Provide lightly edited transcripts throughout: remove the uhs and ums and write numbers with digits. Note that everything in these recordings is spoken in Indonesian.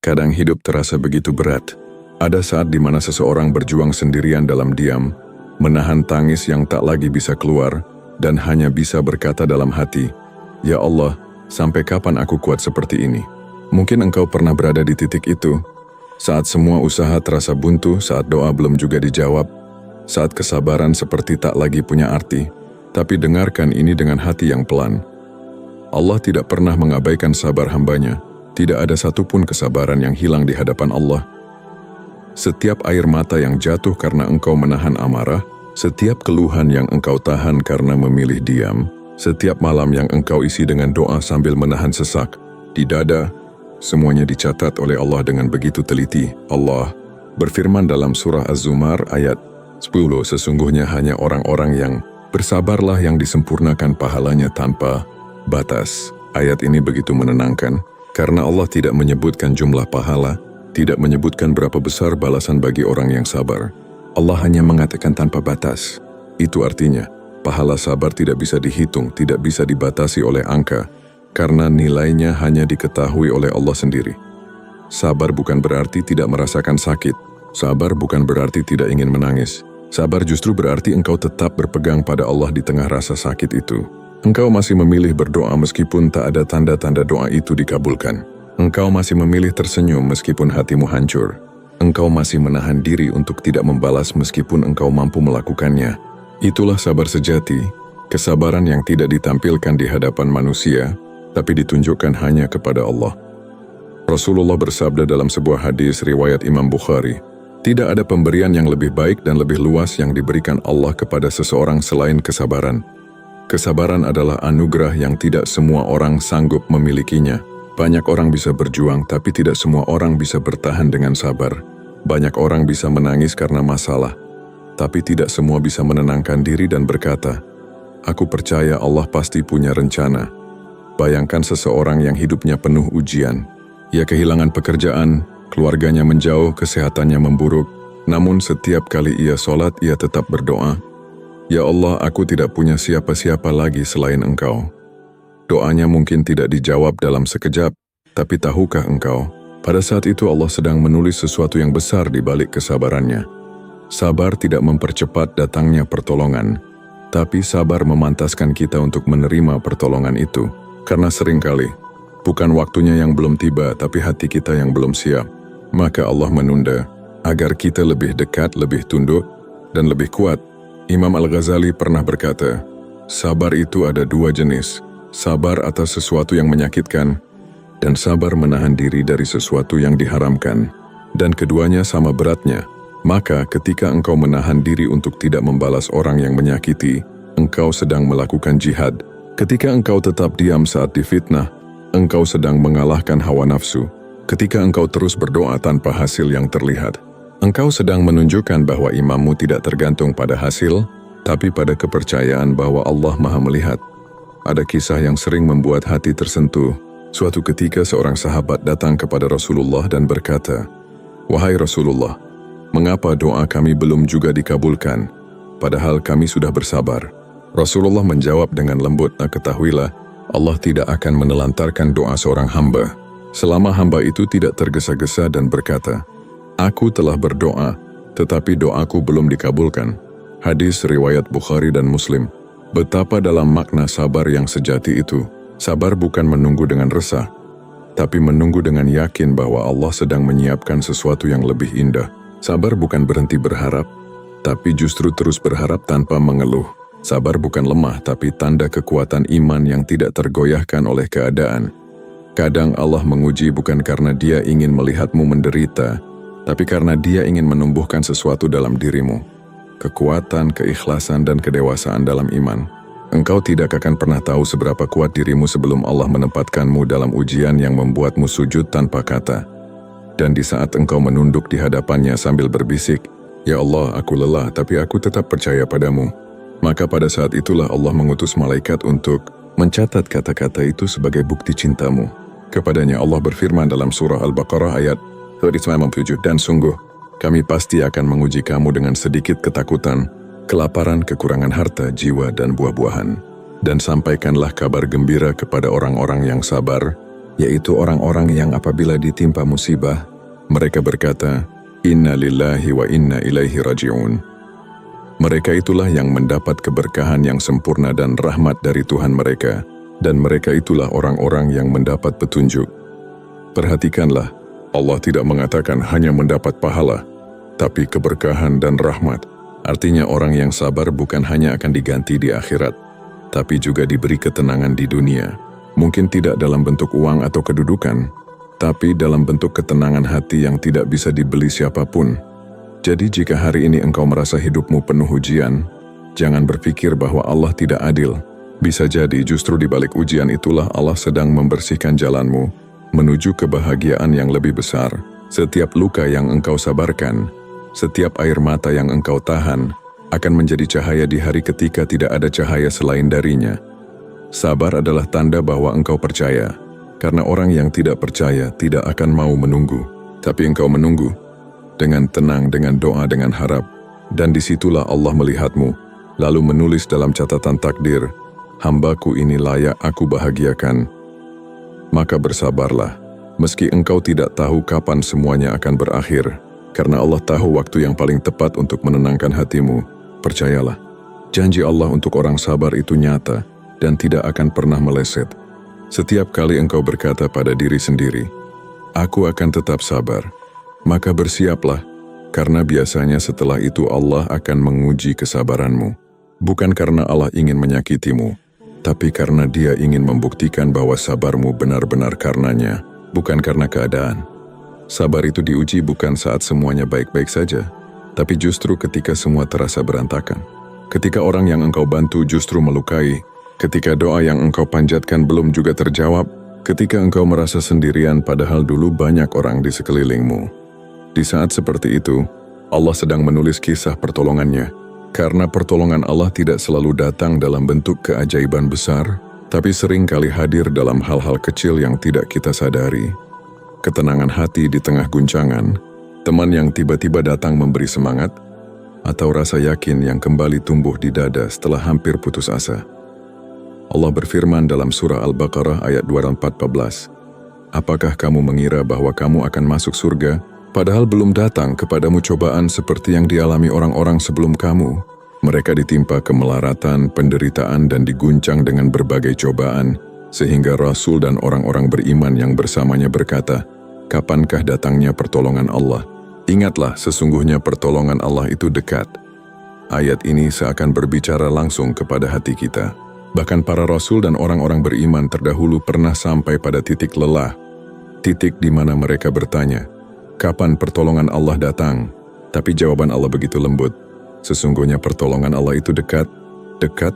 Kadang hidup terasa begitu berat. Ada saat di mana seseorang berjuang sendirian dalam diam, menahan tangis yang tak lagi bisa keluar, dan hanya bisa berkata dalam hati, "Ya Allah, sampai kapan aku kuat seperti ini?" Mungkin engkau pernah berada di titik itu, saat semua usaha terasa buntu, saat doa belum juga dijawab, saat kesabaran seperti tak lagi punya arti. Tapi dengarkan ini dengan hati yang pelan. Allah tidak pernah mengabaikan sabar hambanya. Tidak ada satupun kesabaran yang hilang di hadapan Allah. Setiap air mata yang jatuh karena engkau menahan amarah, setiap keluhan yang engkau tahan karena memilih diam, setiap malam yang engkau isi dengan doa sambil menahan sesak di dada, semuanya dicatat oleh Allah dengan begitu teliti. Allah berfirman dalam surah Az-Zumar ayat 10, sesungguhnya hanya orang-orang yang bersabarlah yang disempurnakan pahalanya tanpa batas. Ayat ini begitu menenangkan, karena Allah tidak menyebutkan jumlah pahala, tidak menyebutkan berapa besar balasan bagi orang yang sabar. Allah hanya mengatakan tanpa batas. Itu artinya, pahala sabar tidak bisa dihitung, tidak bisa dibatasi oleh angka, karena nilainya hanya diketahui oleh Allah sendiri. Sabar bukan berarti tidak merasakan sakit. Sabar bukan berarti tidak ingin menangis. Sabar justru berarti engkau tetap berpegang pada Allah di tengah rasa sakit itu. Engkau masih memilih berdoa meskipun tak ada tanda-tanda doa itu dikabulkan. Engkau masih memilih tersenyum meskipun hatimu hancur. Engkau masih menahan diri untuk tidak membalas meskipun engkau mampu melakukannya. Itulah sabar sejati, kesabaran yang tidak ditampilkan di hadapan manusia, tapi ditunjukkan hanya kepada Allah. Rasulullah bersabda dalam sebuah hadis riwayat Imam Bukhari, "Tidak ada pemberian yang lebih baik dan lebih luas yang diberikan Allah kepada seseorang selain kesabaran. Kesabaran adalah anugerah yang tidak semua orang sanggup memilikinya. Banyak orang bisa berjuang, tapi tidak semua orang bisa bertahan dengan sabar. Banyak orang bisa menangis karena masalah, tapi tidak semua bisa menenangkan diri dan berkata, 'Aku percaya Allah pasti punya rencana.'" Bayangkan seseorang yang hidupnya penuh ujian. Ia kehilangan pekerjaan, keluarganya menjauh, kesehatannya memburuk. Namun setiap kali ia sholat, ia tetap berdoa, "Ya Allah, aku tidak punya siapa-siapa lagi selain Engkau." Doanya mungkin tidak dijawab dalam sekejap, tapi tahukah engkau, pada saat itu Allah sedang menulis sesuatu yang besar di balik kesabarannya. Sabar tidak mempercepat datangnya pertolongan, tapi sabar memantaskan kita untuk menerima pertolongan itu. Karena seringkali, bukan waktunya yang belum tiba, tapi hati kita yang belum siap. Maka Allah menunda, agar kita lebih dekat, lebih tunduk, dan lebih kuat. Imam Al-Ghazali pernah berkata, sabar itu ada dua jenis, sabar atas sesuatu yang menyakitkan, dan sabar menahan diri dari sesuatu yang diharamkan. Dan keduanya sama beratnya. Maka ketika engkau menahan diri untuk tidak membalas orang yang menyakiti, engkau sedang melakukan jihad. Ketika engkau tetap diam saat difitnah, engkau sedang mengalahkan hawa nafsu. Ketika engkau terus berdoa tanpa hasil yang terlihat, engkau sedang menunjukkan bahwa imanmu tidak tergantung pada hasil, tapi pada kepercayaan bahwa Allah Maha Melihat. Ada kisah yang sering membuat hati tersentuh. Suatu ketika seorang sahabat datang kepada Rasulullah dan berkata, "Wahai Rasulullah, mengapa doa kami belum juga dikabulkan, padahal kami sudah bersabar?" Rasulullah menjawab dengan lembut, "Ketahuilah, Allah tidak akan menelantarkan doa seorang hamba, selama hamba itu tidak tergesa-gesa dan berkata, 'Aku telah berdoa, tetapi doaku belum dikabulkan.'" Hadis riwayat Bukhari dan Muslim. Betapa dalam makna sabar yang sejati itu. Sabar bukan menunggu dengan resah, tapi menunggu dengan yakin bahwa Allah sedang menyiapkan sesuatu yang lebih indah. Sabar bukan berhenti berharap, tapi justru terus berharap tanpa mengeluh. Sabar bukan lemah, tapi tanda kekuatan iman yang tidak tergoyahkan oleh keadaan. Kadang Allah menguji bukan karena Dia ingin melihatmu menderita, tapi karena Dia ingin menumbuhkan sesuatu dalam dirimu. Kekuatan, keikhlasan, dan kedewasaan dalam iman. Engkau tidak akan pernah tahu seberapa kuat dirimu sebelum Allah menempatkanmu dalam ujian yang membuatmu sujud tanpa kata. Dan di saat engkau menunduk di hadapannya sambil berbisik, "Ya Allah, aku lelah, tapi aku tetap percaya padamu." Maka pada saat itulah Allah mengutus malaikat untuk mencatat kata-kata itu sebagai bukti cintamu. Kepadanya Allah berfirman dalam surah Al-Baqarah ayat 197, "Dan sungguh, kami pasti akan menguji kamu dengan sedikit ketakutan, kelaparan, kekurangan harta, jiwa, dan buah-buahan. Dan sampaikanlah kabar gembira kepada orang-orang yang sabar, yaitu orang-orang yang apabila ditimpa musibah, mereka berkata, Inna lillahi wa inna ilaihi raji'un. Mereka itulah yang mendapat keberkahan yang sempurna dan rahmat dari Tuhan mereka, dan mereka itulah orang-orang yang mendapat petunjuk. Perhatikanlah, Allah tidak mengatakan hanya mendapat pahala, tapi keberkahan dan rahmat. Artinya orang yang sabar bukan hanya akan diganti di akhirat, tapi juga diberi ketenangan di dunia. Mungkin tidak dalam bentuk uang atau kedudukan, tapi dalam bentuk ketenangan hati yang tidak bisa dibeli siapapun. Jadi jika hari ini engkau merasa hidupmu penuh ujian, jangan berpikir bahwa Allah tidak adil. Bisa jadi justru di balik ujian itulah Allah sedang membersihkan jalanmu menuju kebahagiaan yang lebih besar. Setiap luka yang engkau sabarkan, setiap air mata yang engkau tahan, akan menjadi cahaya di hari ketika tidak ada cahaya selain darinya. Sabar adalah tanda bahwa engkau percaya, karena orang yang tidak percaya tidak akan mau menunggu. Tapi engkau menunggu, dengan tenang, dengan doa, dengan harap, dan disitulah Allah melihatmu, lalu menulis dalam catatan takdir, hambaku ini layak aku bahagiakan. Maka bersabarlah, meski engkau tidak tahu kapan semuanya akan berakhir, karena Allah tahu waktu yang paling tepat untuk menenangkan hatimu. Percayalah, janji Allah untuk orang sabar itu nyata dan tidak akan pernah meleset. Setiap kali engkau berkata pada diri sendiri, aku akan tetap sabar, maka bersiaplah, karena biasanya setelah itu Allah akan menguji kesabaranmu. Bukan karena Allah ingin menyakitimu, tapi karena Dia ingin membuktikan bahwa sabarmu benar-benar karenanya, bukan karena keadaan. Sabar itu diuji bukan saat semuanya baik-baik saja, tapi justru ketika semua terasa berantakan. Ketika orang yang engkau bantu justru melukai, ketika doa yang engkau panjatkan belum juga terjawab, ketika engkau merasa sendirian padahal dulu banyak orang di sekelilingmu. Di saat seperti itu, Allah sedang menulis kisah pertolongannya. Karena pertolongan Allah tidak selalu datang dalam bentuk keajaiban besar, tapi sering kali hadir dalam hal-hal kecil yang tidak kita sadari. Ketenangan hati di tengah guncangan, teman yang tiba-tiba datang memberi semangat, atau rasa yakin yang kembali tumbuh di dada setelah hampir putus asa. Allah berfirman dalam surah Al-Baqarah ayat 214, apakah kamu mengira bahwa kamu akan masuk surga, padahal belum datang kepadamu cobaan seperti yang dialami orang-orang sebelum kamu? Mereka ditimpa kemelaratan, penderitaan, dan diguncang dengan berbagai cobaan, sehingga Rasul dan orang-orang beriman yang bersamanya berkata, kapankah datangnya pertolongan Allah? Ingatlah, sesungguhnya pertolongan Allah itu dekat. Ayat ini seakan berbicara langsung kepada hati kita. Bahkan para Rasul dan orang-orang beriman terdahulu pernah sampai pada titik lelah, titik di mana mereka bertanya, kapan pertolongan Allah datang? Tapi jawaban Allah begitu lembut. Sesungguhnya pertolongan Allah itu dekat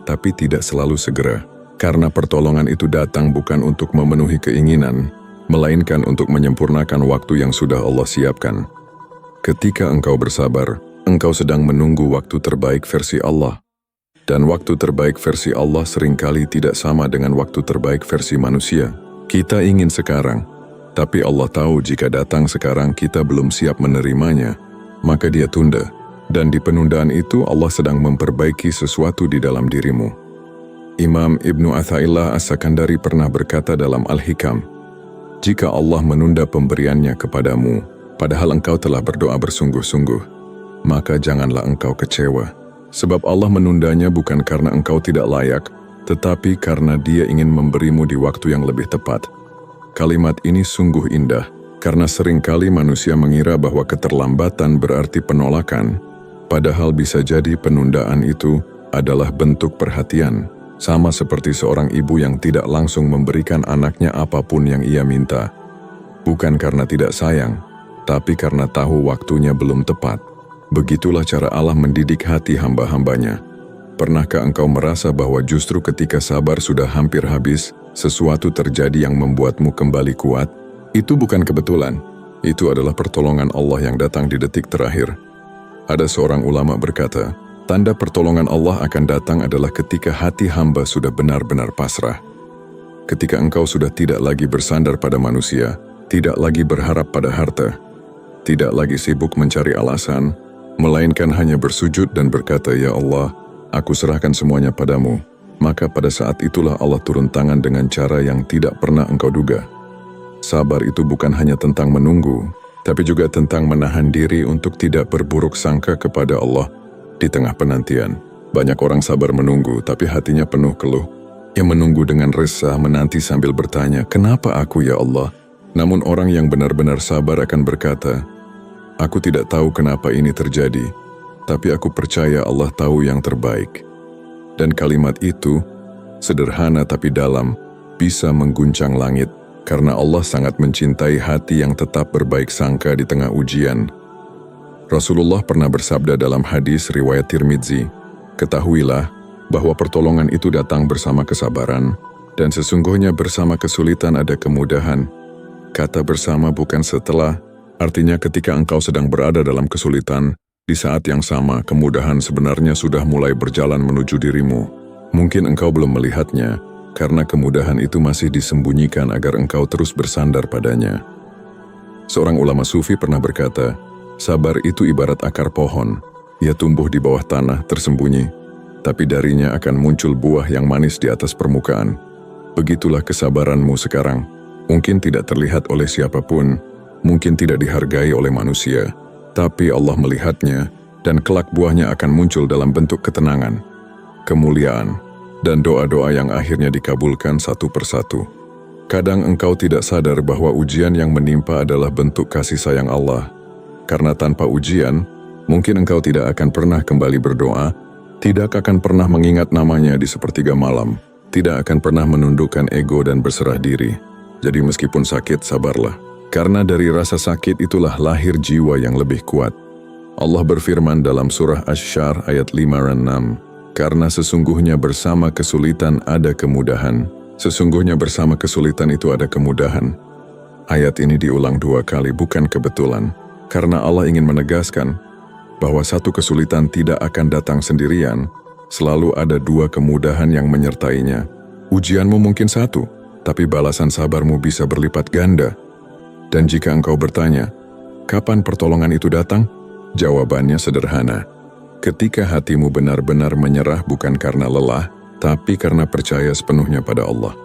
tapi tidak selalu segera. Karena pertolongan itu datang bukan untuk memenuhi keinginan, melainkan untuk menyempurnakan waktu yang sudah Allah siapkan. Ketika engkau bersabar, engkau sedang menunggu waktu terbaik versi Allah. Dan waktu terbaik versi Allah seringkali tidak sama dengan waktu terbaik versi manusia. Kita ingin sekarang, tapi Allah tahu jika datang sekarang kita belum siap menerimanya, maka Dia tunda. Dan di penundaan itu Allah sedang memperbaiki sesuatu di dalam dirimu. Imam Ibnu Athaillah As-Sakandari pernah berkata dalam Al-Hikam, jika Allah menunda pemberiannya kepadamu, padahal engkau telah berdoa bersungguh-sungguh, maka janganlah engkau kecewa. Sebab Allah menundanya bukan karena engkau tidak layak, tetapi karena Dia ingin memberimu di waktu yang lebih tepat. Kalimat ini sungguh indah, karena seringkali manusia mengira bahwa keterlambatan berarti penolakan, padahal bisa jadi penundaan itu adalah bentuk perhatian, sama seperti seorang ibu yang tidak langsung memberikan anaknya apapun yang ia minta. Bukan karena tidak sayang, tapi karena tahu waktunya belum tepat. Begitulah cara Allah mendidik hati hamba-hambanya. Pernahkah engkau merasa bahwa justru ketika sabar sudah hampir habis, sesuatu terjadi yang membuatmu kembali kuat? Itu bukan kebetulan, itu adalah pertolongan Allah yang datang di detik terakhir. Ada seorang ulama berkata, tanda pertolongan Allah akan datang adalah ketika hati hamba sudah benar-benar pasrah. Ketika engkau sudah tidak lagi bersandar pada manusia, tidak lagi berharap pada harta, tidak lagi sibuk mencari alasan, melainkan hanya bersujud dan berkata, ya Allah, aku serahkan semuanya padamu. Maka pada saat itulah Allah turun tangan dengan cara yang tidak pernah engkau duga. sabar itu bukan hanya tentang menunggu, tapi juga tentang menahan diri untuk tidak berburuk sangka kepada Allah di tengah penantian. Banyak orang sabar menunggu, tapi hatinya penuh keluh. Yang menunggu dengan resah, menanti sambil bertanya, "Kenapa aku ya Allah?" Namun orang yang benar-benar sabar akan berkata, "Aku tidak tahu kenapa ini terjadi, tapi aku percaya Allah tahu yang terbaik." Dan kalimat itu, sederhana tapi dalam, bisa mengguncang langit, karena Allah sangat mencintai hati yang tetap berbaik sangka di tengah ujian. Rasulullah pernah bersabda dalam hadis riwayat Tirmidzi, "Ketahuilah bahwa pertolongan itu datang bersama kesabaran, dan sesungguhnya bersama kesulitan ada kemudahan." Kata bersama bukan setelah, artinya ketika engkau sedang berada dalam kesulitan, di saat yang sama kemudahan sebenarnya sudah mulai berjalan menuju dirimu. Mungkin engkau belum melihatnya, karena kemudahan itu masih disembunyikan agar engkau terus bersandar padanya. Seorang ulama sufi pernah berkata, sabar itu ibarat akar pohon. Ia tumbuh di bawah tanah tersembunyi, tapi darinya akan muncul buah yang manis di atas permukaan. Begitulah kesabaranmu sekarang. Mungkin tidak terlihat oleh siapapun, mungkin tidak dihargai oleh manusia, tapi Allah melihatnya, dan kelak buahnya akan muncul dalam bentuk ketenangan, kemuliaan, dan doa-doa yang akhirnya dikabulkan satu persatu. Kadang engkau tidak sadar bahwa ujian yang menimpa adalah bentuk kasih sayang Allah. Karena tanpa ujian, mungkin engkau tidak akan pernah kembali berdoa, tidak akan pernah mengingat namanya di sepertiga malam, tidak akan pernah menundukkan ego dan berserah diri. Jadi meskipun sakit, sabarlah. Karena dari rasa sakit itulah lahir jiwa yang lebih kuat. Allah berfirman dalam surah Asy-Syarr ayat 5 dan 6, "Karena sesungguhnya bersama kesulitan ada kemudahan." Sesungguhnya bersama kesulitan itu ada kemudahan. Ayat ini diulang 2 kali bukan kebetulan, karena Allah ingin menegaskan bahwa satu kesulitan tidak akan datang sendirian, selalu ada 2 kemudahan yang menyertainya. Ujianmu mungkin 1, tapi balasan sabarmu bisa berlipat ganda. Dan jika engkau bertanya, kapan pertolongan itu datang? Jawabannya sederhana. Ketika hatimu benar-benar menyerah bukan karena lelah, tapi karena percaya sepenuhnya pada Allah.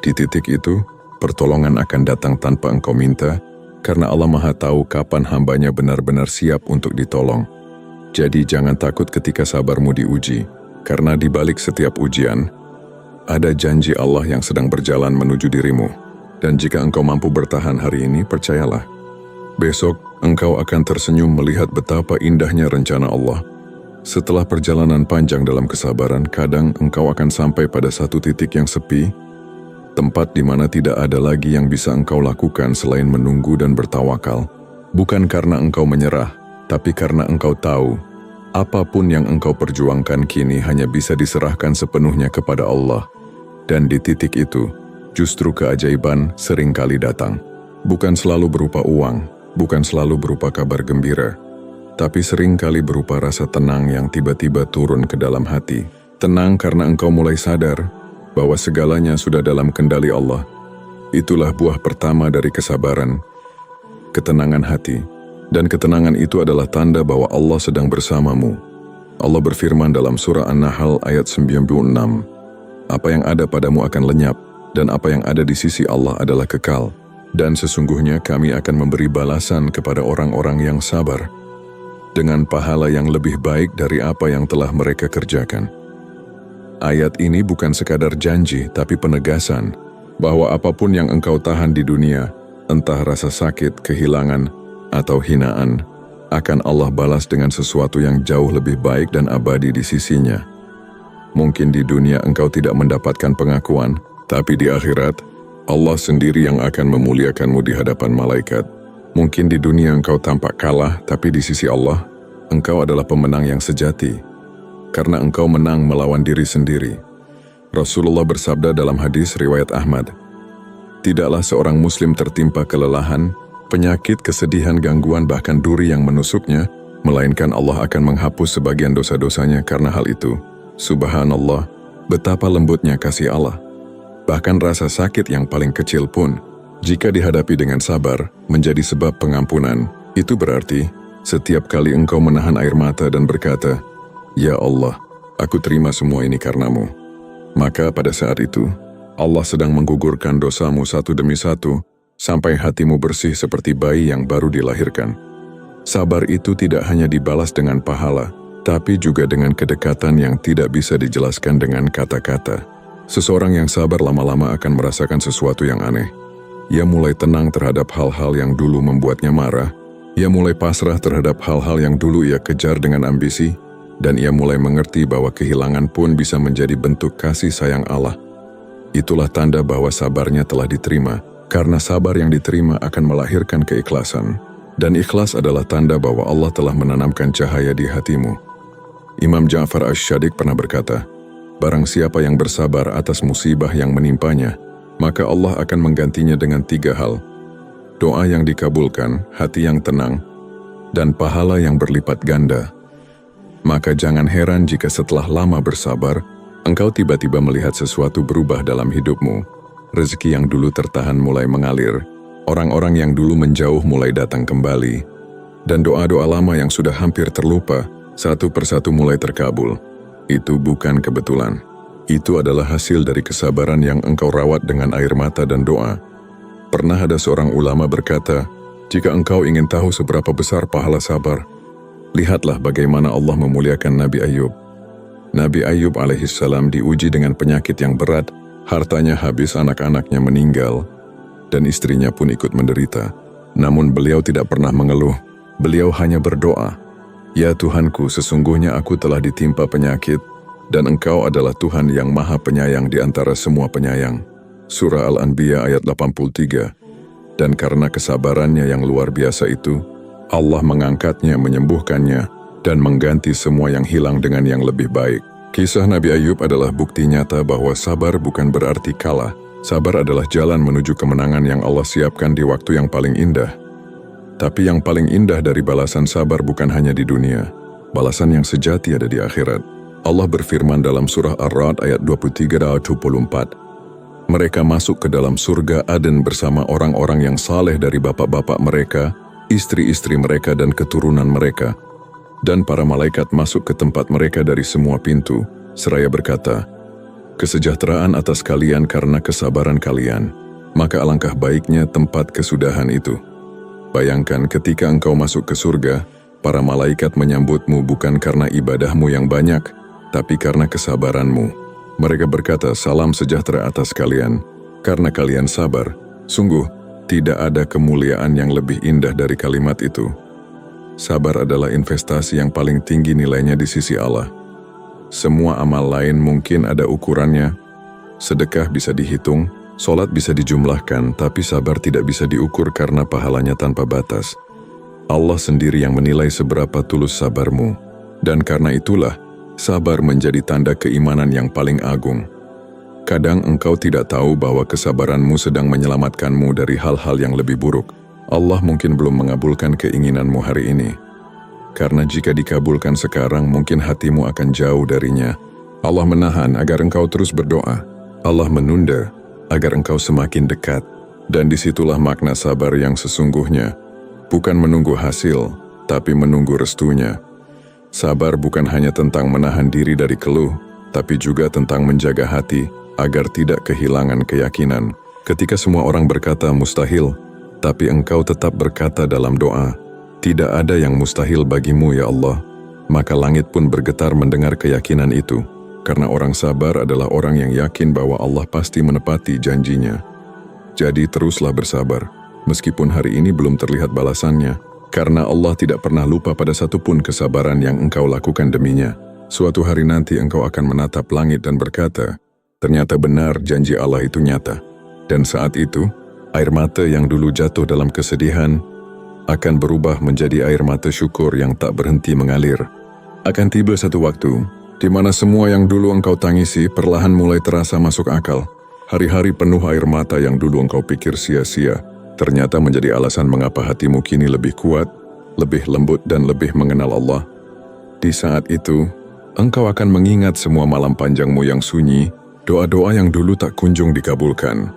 Di titik itu, pertolongan akan datang tanpa engkau minta, karena Allah Maha tahu kapan hambanya benar-benar siap untuk ditolong. Jadi jangan takut ketika sabarmu diuji, karena di balik setiap ujian, ada janji Allah yang sedang berjalan menuju dirimu. Dan jika engkau mampu bertahan hari ini, percayalah, besok engkau akan tersenyum melihat betapa indahnya rencana Allah. Setelah perjalanan panjang dalam kesabaran, kadang engkau akan sampai pada satu titik yang sepi, tempat di mana tidak ada lagi yang bisa engkau lakukan selain menunggu dan bertawakal. Bukan karena engkau menyerah, tapi karena engkau tahu, apapun yang engkau perjuangkan kini hanya bisa diserahkan sepenuhnya kepada Allah. Dan di titik itu, justru keajaiban seringkali datang. Bukan selalu berupa uang, bukan selalu berupa kabar gembira, tapi seringkali berupa rasa tenang yang tiba-tiba turun ke dalam hati. Tenang karena engkau mulai sadar bahwa segalanya sudah dalam kendali Allah. Itulah buah pertama dari kesabaran, ketenangan hati. Dan ketenangan itu adalah tanda bahwa Allah sedang bersamamu. Allah berfirman dalam surah An-Nahl ayat 96, "Apa yang ada padamu akan lenyap, dan apa yang ada di sisi Allah adalah kekal. Dan sesungguhnya kami akan memberi balasan kepada orang-orang yang sabar, dengan pahala yang lebih baik dari apa yang telah mereka kerjakan." Ayat ini bukan sekadar janji, tapi penegasan bahwa apapun yang engkau tahan di dunia, entah rasa sakit, kehilangan, atau hinaan, akan Allah balas dengan sesuatu yang jauh lebih baik dan abadi di sisinya. Mungkin di dunia engkau tidak mendapatkan pengakuan, tapi di akhirat, Allah sendiri yang akan memuliakanmu di hadapan malaikat. Mungkin di dunia engkau tampak kalah, tapi di sisi Allah, engkau adalah pemenang yang sejati, karena engkau menang melawan diri sendiri. Rasulullah bersabda dalam hadis riwayat Ahmad, "Tidaklah seorang muslim tertimpa kelelahan, penyakit, kesedihan, gangguan, bahkan duri yang menusuknya, melainkan Allah akan menghapus sebagian dosa-dosanya karena hal itu." Subhanallah, betapa lembutnya kasih Allah. Bahkan rasa sakit yang paling kecil pun, jika dihadapi dengan sabar, menjadi sebab pengampunan. Itu berarti, setiap kali engkau menahan air mata dan berkata, "Ya Allah, aku terima semua ini karenamu," maka pada saat itu, Allah sedang menggugurkan dosamu satu demi satu, sampai hatimu bersih seperti bayi yang baru dilahirkan. Sabar itu tidak hanya dibalas dengan pahala, tapi juga dengan kedekatan yang tidak bisa dijelaskan dengan kata-kata. Seseorang yang sabar lama-lama akan merasakan sesuatu yang aneh. Ia mulai tenang terhadap hal-hal yang dulu membuatnya marah. Ia mulai pasrah terhadap hal-hal yang dulu ia kejar dengan ambisi, dan ia mulai mengerti bahwa kehilangan pun bisa menjadi bentuk kasih sayang Allah. Itulah tanda bahwa sabarnya telah diterima, karena sabar yang diterima akan melahirkan keikhlasan. Dan ikhlas adalah tanda bahwa Allah telah menanamkan cahaya di hatimu. Imam Ja'far Asy-Syadiq pernah berkata, barang siapa yang bersabar atas musibah yang menimpanya, maka Allah akan menggantinya dengan 3 hal. Doa yang dikabulkan, hati yang tenang, dan pahala yang berlipat ganda. Maka jangan heran jika setelah lama bersabar, engkau tiba-tiba melihat sesuatu berubah dalam hidupmu. Rezeki yang dulu tertahan mulai mengalir, orang-orang yang dulu menjauh mulai datang kembali, dan doa-doa lama yang sudah hampir terlupa, satu persatu mulai terkabul. Itu bukan kebetulan. Itu adalah hasil dari kesabaran yang engkau rawat dengan air mata dan doa. Pernah ada seorang ulama berkata, jika engkau ingin tahu seberapa besar pahala sabar, lihatlah bagaimana Allah memuliakan Nabi Ayub. Nabi Ayub alaihissalam diuji dengan penyakit yang berat, hartanya habis, anak-anaknya meninggal, dan istrinya pun ikut menderita. Namun beliau tidak pernah mengeluh, beliau hanya berdoa, ya Tuhanku, sesungguhnya aku telah ditimpa penyakit, dan Engkau adalah Tuhan yang maha penyayang di antara semua penyayang. Surah Al-Anbiya ayat 83. Dan karena kesabarannya yang luar biasa itu, Allah mengangkatnya, menyembuhkannya, dan mengganti semua yang hilang dengan yang lebih baik. Kisah Nabi Ayub adalah bukti nyata bahwa sabar bukan berarti kalah. Sabar adalah jalan menuju kemenangan yang Allah siapkan di waktu yang paling indah. Tapi yang paling indah dari balasan sabar bukan hanya di dunia. Balasan yang sejati ada di akhirat. Allah berfirman dalam surah Ar-Ra'd ayat 23-24. Mereka masuk ke dalam surga Aden bersama orang-orang yang saleh dari bapak-bapak mereka, istri-istri mereka dan keturunan mereka. Dan para malaikat masuk ke tempat mereka dari semua pintu, seraya berkata, kesejahteraan atas kalian karena kesabaran kalian, maka alangkah baiknya tempat kesudahan itu. Bayangkan ketika engkau masuk ke surga, para malaikat menyambutmu bukan karena ibadahmu yang banyak, tapi karena kesabaranmu. Mereka berkata, salam sejahtera atas kalian, karena kalian sabar. Sungguh, tidak ada kemuliaan yang lebih indah dari kalimat itu. Sabar adalah investasi yang paling tinggi nilainya di sisi Allah. Semua amal lain mungkin ada ukurannya. Sedekah bisa dihitung, sholat bisa dijumlahkan, tapi sabar tidak bisa diukur karena pahalanya tanpa batas. Allah sendiri yang menilai seberapa tulus sabarmu. Dan karena itulah, sabar menjadi tanda keimanan yang paling agung. Kadang engkau tidak tahu bahwa kesabaranmu sedang menyelamatkanmu dari hal-hal yang lebih buruk. Allah mungkin belum mengabulkan keinginanmu hari ini. Karena jika dikabulkan sekarang, mungkin hatimu akan jauh darinya. Allah menahan agar engkau terus berdoa. Allah menunda agar engkau semakin dekat. Dan disitulah makna sabar yang sesungguhnya. Bukan menunggu hasil, tapi menunggu restunya. Sabar bukan hanya tentang menahan diri dari keluh, tapi juga tentang menjaga hati agar tidak kehilangan keyakinan. Ketika semua orang berkata mustahil, tapi engkau tetap berkata dalam doa, tidak ada yang mustahil bagimu ya Allah. Maka langit pun bergetar mendengar keyakinan itu, karena orang sabar adalah orang yang yakin bahwa Allah pasti menepati janjinya. Jadi teruslah bersabar, meskipun hari ini belum terlihat balasannya, karena Allah tidak pernah lupa pada satupun kesabaran yang engkau lakukan deminya. Suatu hari nanti engkau akan menatap langit dan berkata, ternyata benar janji Allah itu nyata. Dan saat itu, air mata yang dulu jatuh dalam kesedihan akan berubah menjadi air mata syukur yang tak berhenti mengalir. Akan tiba satu waktu, di mana semua yang dulu engkau tangisi perlahan mulai terasa masuk akal. Hari-hari penuh air mata yang dulu engkau pikir sia-sia, ternyata menjadi alasan mengapa hatimu kini lebih kuat, lebih lembut dan lebih mengenal Allah. Di saat itu, engkau akan mengingat semua malam panjangmu yang sunyi, doa-doa yang dulu tak kunjung dikabulkan,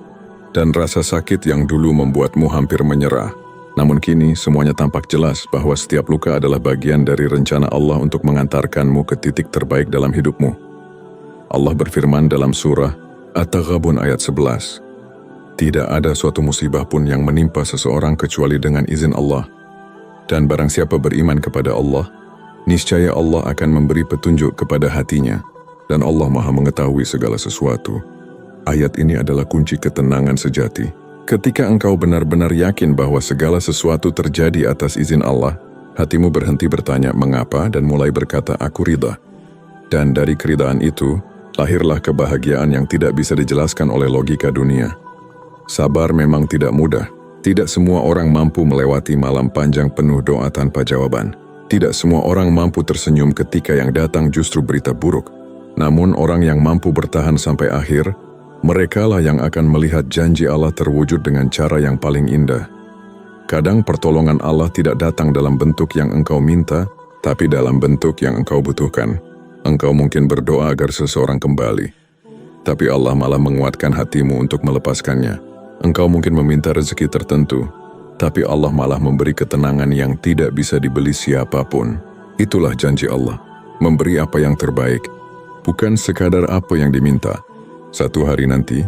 dan rasa sakit yang dulu membuatmu hampir menyerah. Namun kini semuanya tampak jelas bahwa setiap luka adalah bagian dari rencana Allah untuk mengantarkanmu ke titik terbaik dalam hidupmu. Allah berfirman dalam surah At-Taghabun ayat 11. Tidak ada suatu musibah pun yang menimpa seseorang kecuali dengan izin Allah. Dan barang siapa beriman kepada Allah, niscaya Allah akan memberi petunjuk kepada hatinya, dan Allah Maha mengetahui segala sesuatu. Ayat ini adalah kunci ketenangan sejati. Ketika engkau benar-benar yakin bahwa segala sesuatu terjadi atas izin Allah, hatimu berhenti bertanya mengapa dan mulai berkata aku ridha. Dan dari keridhaan itu, lahirlah kebahagiaan yang tidak bisa dijelaskan oleh logika dunia. Sabar memang tidak mudah. Tidak semua orang mampu melewati malam panjang penuh doa tanpa jawaban. Tidak semua orang mampu tersenyum ketika yang datang justru berita buruk. Namun orang yang mampu bertahan sampai akhir, merekalah yang akan melihat janji Allah terwujud dengan cara yang paling indah. Kadang pertolongan Allah tidak datang dalam bentuk yang engkau minta, tapi dalam bentuk yang engkau butuhkan. Engkau mungkin berdoa agar seseorang kembali, tapi Allah malah menguatkan hatimu untuk melepaskannya. Engkau mungkin meminta rezeki tertentu, tapi Allah malah memberi ketenangan yang tidak bisa dibeli siapapun. Itulah janji Allah, memberi apa yang terbaik, bukan sekadar apa yang diminta. Satu hari nanti,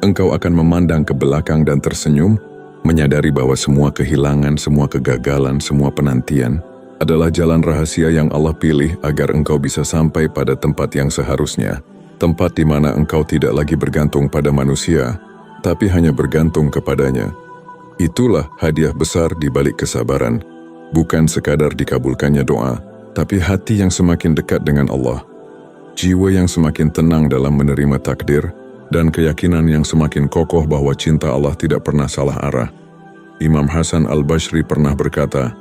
engkau akan memandang ke belakang dan tersenyum, menyadari bahwa semua kehilangan, semua kegagalan, semua penantian adalah jalan rahasia yang Allah pilih agar engkau bisa sampai pada tempat yang seharusnya. Tempat di mana engkau tidak lagi bergantung pada manusia, tapi hanya bergantung kepadanya. Itulah hadiah besar di balik kesabaran, bukan sekadar dikabulkannya doa, tapi hati yang semakin dekat dengan Allah, jiwa yang semakin tenang dalam menerima takdir, dan keyakinan yang semakin kokoh bahwa cinta Allah tidak pernah salah arah. Imam Hasan Al-Basri pernah berkata,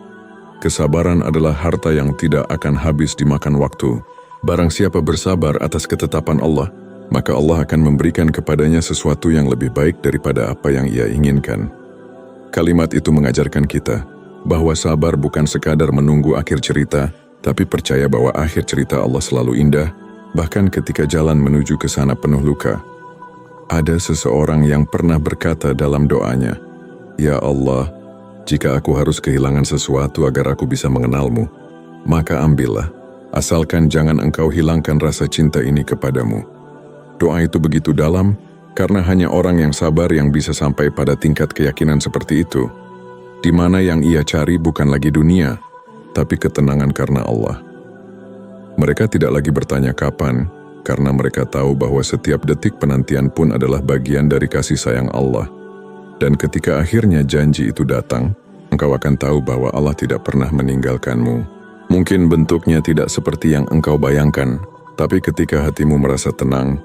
kesabaran adalah harta yang tidak akan habis dimakan waktu. Barang siapa bersabar atas ketetapan Allah, maka Allah akan memberikan kepadanya sesuatu yang lebih baik daripada apa yang ia inginkan. Kalimat itu mengajarkan kita bahwa sabar bukan sekadar menunggu akhir cerita, tapi percaya bahwa akhir cerita Allah selalu indah, bahkan ketika jalan menuju ke sana penuh luka. Ada seseorang yang pernah berkata dalam doanya, "Ya Allah, jika aku harus kehilangan sesuatu agar aku bisa mengenalmu, maka ambillah, asalkan jangan engkau hilangkan rasa cinta ini kepadamu." Doa itu begitu dalam, karena hanya orang yang sabar yang bisa sampai pada tingkat keyakinan seperti itu, di mana yang ia cari bukan lagi dunia, tapi ketenangan karena Allah. Mereka tidak lagi bertanya kapan, karena mereka tahu bahwa setiap detik penantian pun adalah bagian dari kasih sayang Allah. Dan ketika akhirnya janji itu datang, engkau akan tahu bahwa Allah tidak pernah meninggalkanmu. Mungkin bentuknya tidak seperti yang engkau bayangkan, tapi ketika hatimu merasa tenang,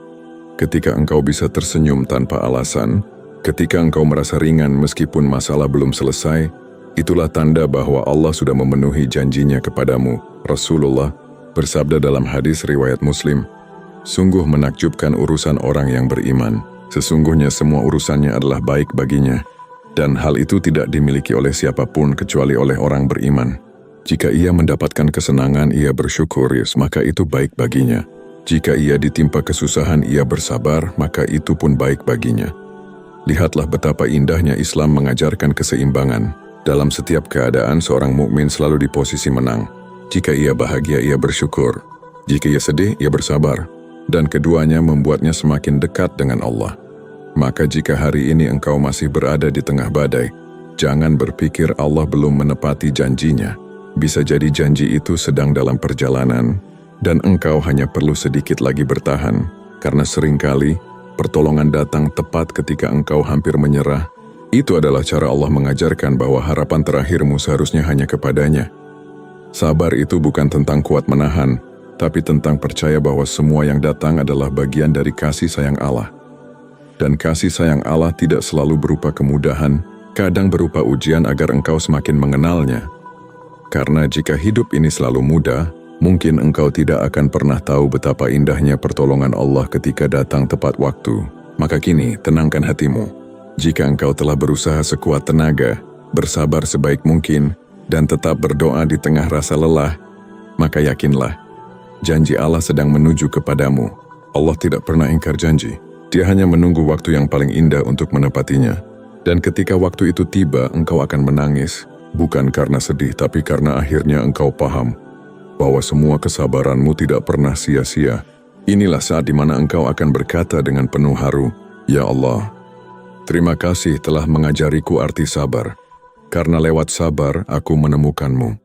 ketika engkau bisa tersenyum tanpa alasan, ketika engkau merasa ringan meskipun masalah belum selesai, itulah tanda bahwa Allah sudah memenuhi janjinya kepadamu. Rasulullah bersabda dalam hadis riwayat Muslim, "Sungguh menakjubkan urusan orang yang beriman. Sesungguhnya semua urusannya adalah baik baginya, dan hal itu tidak dimiliki oleh siapapun kecuali oleh orang beriman. Jika ia mendapatkan kesenangan, ia bersyukur, maka itu baik baginya. Jika ia ditimpa kesusahan, ia bersabar, maka itu pun baik baginya." Lihatlah betapa indahnya Islam mengajarkan keseimbangan. Dalam setiap keadaan, seorang mukmin selalu di posisi menang. Jika ia bahagia, ia bersyukur. Jika ia sedih, ia bersabar. Dan keduanya membuatnya semakin dekat dengan Allah. Maka jika hari ini engkau masih berada di tengah badai, jangan berpikir Allah belum menepati janjinya. Bisa jadi janji itu sedang dalam perjalanan, dan engkau hanya perlu sedikit lagi bertahan, karena seringkali pertolongan datang tepat ketika engkau hampir menyerah. Itu adalah cara Allah mengajarkan bahwa harapan terakhirmu seharusnya hanya kepadanya. Sabar itu bukan tentang kuat menahan, tapi tentang percaya bahwa semua yang datang adalah bagian dari kasih sayang Allah. Dan kasih sayang Allah tidak selalu berupa kemudahan, kadang berupa ujian agar engkau semakin mengenalnya. Karena jika hidup ini selalu mudah, mungkin engkau tidak akan pernah tahu betapa indahnya pertolongan Allah ketika datang tepat waktu. Maka kini, tenangkan hatimu. Jika engkau telah berusaha sekuat tenaga, bersabar sebaik mungkin, dan tetap berdoa di tengah rasa lelah, maka yakinlah, janji Allah sedang menuju kepadamu. Allah tidak pernah ingkar janji. Dia hanya menunggu waktu yang paling indah untuk menepatinya. Dan ketika waktu itu tiba, engkau akan menangis, bukan karena sedih, tapi karena akhirnya engkau paham bahwa semua kesabaranmu tidak pernah sia-sia. Inilah saat di mana engkau akan berkata dengan penuh haru, "Ya Allah, Terima kasih telah mengajariku arti sabar. Karena lewat sabar aku menemukanmu.